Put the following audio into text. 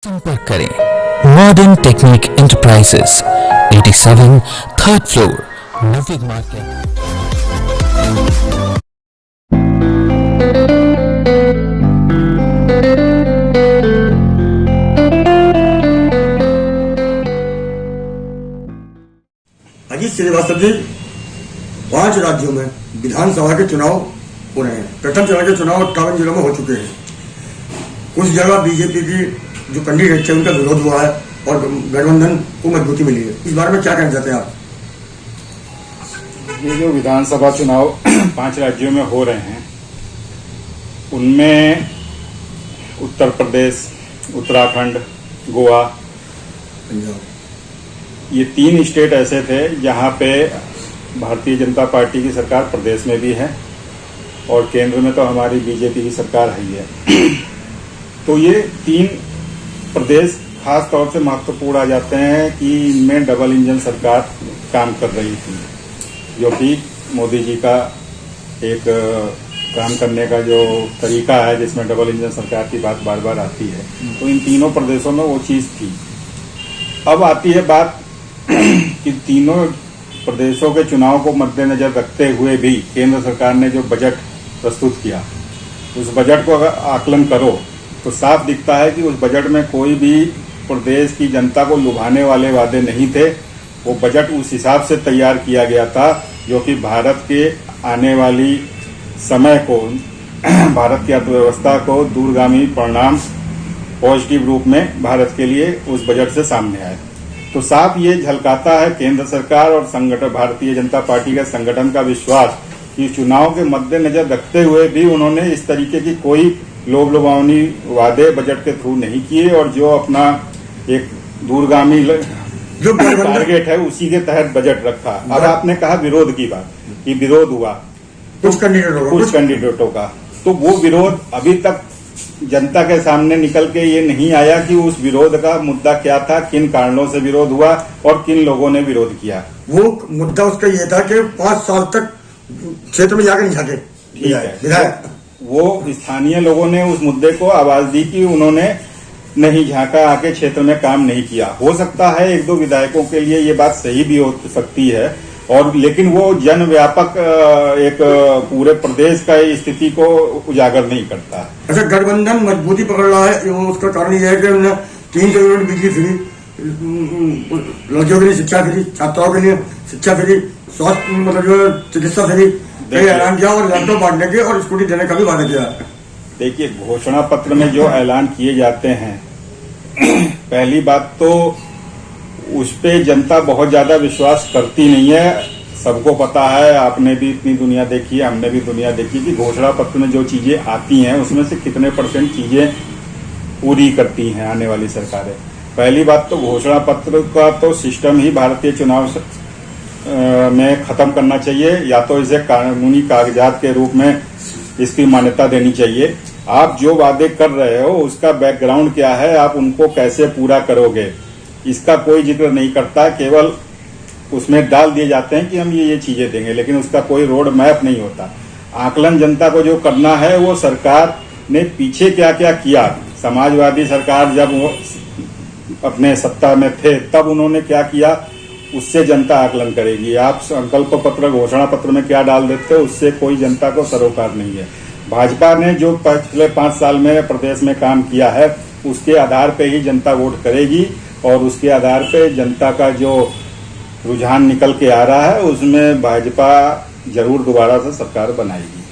संपर्क करें modern technique enterprises 87 third floor Navyug market. Ajit Shrivastava ji, 5 राज्यों में विधानसभा के चुनाव हो रहे हैं। प्रथम चरण के चुनाव 58 जिलों में हो चुके हैं। कुछ जगह बीजेपी की जो कैंडिडेट थे उनका विरोध हुआ है और गठबंधन को मजबूती मिली है। इस बारे में क्या कहना चाहते हैं आप? ये जो विधानसभा चुनाव 5 राज्यों में हो रहे हैं उनमें उत्तर प्रदेश, उत्तराखंड, गोवा, ये 3 स्टेट ऐसे थे जहां पे भारतीय जनता पार्टी की सरकार प्रदेश में भी है और केंद्र में तो हमारी बीजेपी की सरकार है ही है। तो ये 3 प्रदेश खास तौर से महत्वपूर्ण आ जाते हैं कि इनमें डबल इंजन सरकार काम कर रही थी, जो कि मोदी जी का एक काम करने का जो तरीका है जिसमें डबल इंजन सरकार की बात बार बार आती है। तो इन तीनों प्रदेशों में वो चीज थी। अब आती है बात कि तीनों प्रदेशों के चुनाव को मद्देनजर रखते हुए भी केंद्र सरकार ने जो बजट प्रस्तुत किया, उस बजट को अगर आकलन करो तो साफ दिखता है कि उस बजट में कोई भी प्रदेश की जनता को लुभाने वाले वादे नहीं थे। वो बजट उस हिसाब से तैयार किया गया था जो कि भारत के आने वाली समय को, भारत की अर्थव्यवस्था को दूरगामी परिणाम पॉजिटिव रूप में भारत के लिए उस बजट से सामने आए। तो साफ ये झलकाता है केंद्र सरकार और संगठन भारतीय जनता पार्टी के संगठन का विश्वास कि चुनाव के मद्देनजर रखते हुए भी उन्होंने इस तरीके की कोई लोभ लुभावनी वादे बजट के थ्रू नहीं किए और जो अपना एक दूरगामी जो टारगेट है उसी के तहत बजट रखा। अब आपने कहा विरोध की बात कि विरोध हुआ कुछ कैंडिडेटों का, तो वो विरोध अभी तक जनता के सामने निकल के ये नहीं आया कि उस विरोध का मुद्दा क्या था, किन कारणों से विरोध हुआ और किन लोगों ने विरोध किया। वो मुद्दा उसका ये था कि 5 साल तक क्षेत्र में जाकर नहीं झाके। ठीक है, विधायक वो स्थानीय लोगों ने उस मुद्दे को आवाज दी कि उन्होंने नहीं झांका, आके क्षेत्र में काम नहीं किया। हो सकता है 1-2 विधायकों के लिए ये बात सही भी हो सकती है, और लेकिन वो जन व्यापक एक पूरे प्रदेश का स्थिति को उजागर नहीं करता। अच्छा, गठबंधन मजबूती पकड़ रहा है, उसका कारण यह है कि उन्होंने 3 करोड़ यूनिट बिजली फ्री, लड़कियों के लिए शिक्षा फ्री, छात्राओं के लिए शिक्षा फ्री, स्वास्थ्य मतलब चिकित्सा फ्री ऐलान किया और लैपटॉप बांटने के और स्कूटी देने का भी वादा किया। देखिए, घोषणा पत्र में जो ऐलान किए जाते हैं, पहली बात तो उस पे जनता बहुत ज्यादा विश्वास करती नहीं है। सबको पता है, आपने भी इतनी दुनिया देखी है, हमने भी दुनिया देखी कि घोषणा पत्र में जो चीजें आती हैं उसमें से कितने % चीजें पूरी करती हैं आने वाली सरकारें। पहली बात तो घोषणा पत्र का तो सिस्टम ही भारतीय चुनाव में खत्म करना चाहिए, या तो इसे कानूनी कागजात के रूप में इसकी मान्यता देनी चाहिए। आप जो वादे कर रहे हो उसका बैकग्राउंड क्या है, आप उनको कैसे पूरा करोगे, इसका कोई जिक्र नहीं करता। केवल उसमें डाल दिए जाते हैं कि हम ये चीजें देंगे, लेकिन उसका कोई रोड मैप नहीं होता। आकलन जनता को जो करना है वो सरकार ने पीछे क्या क्या किया। समाजवादी सरकार जब वो अपने सत्ता में थे तब उन्होंने क्या किया, उससे जनता आकलन करेगी। आप संकल्प पत्र, घोषणा पत्र में क्या डाल देते हो, उससे कोई जनता को सरोकार नहीं है। भाजपा ने जो पिछले 5 साल में प्रदेश में काम किया है उसके आधार पे ही जनता वोट करेगी, और उसके आधार पे जनता का जो रुझान निकल के आ रहा है उसमें भाजपा जरूर दोबारा से सरकार बनाएगी।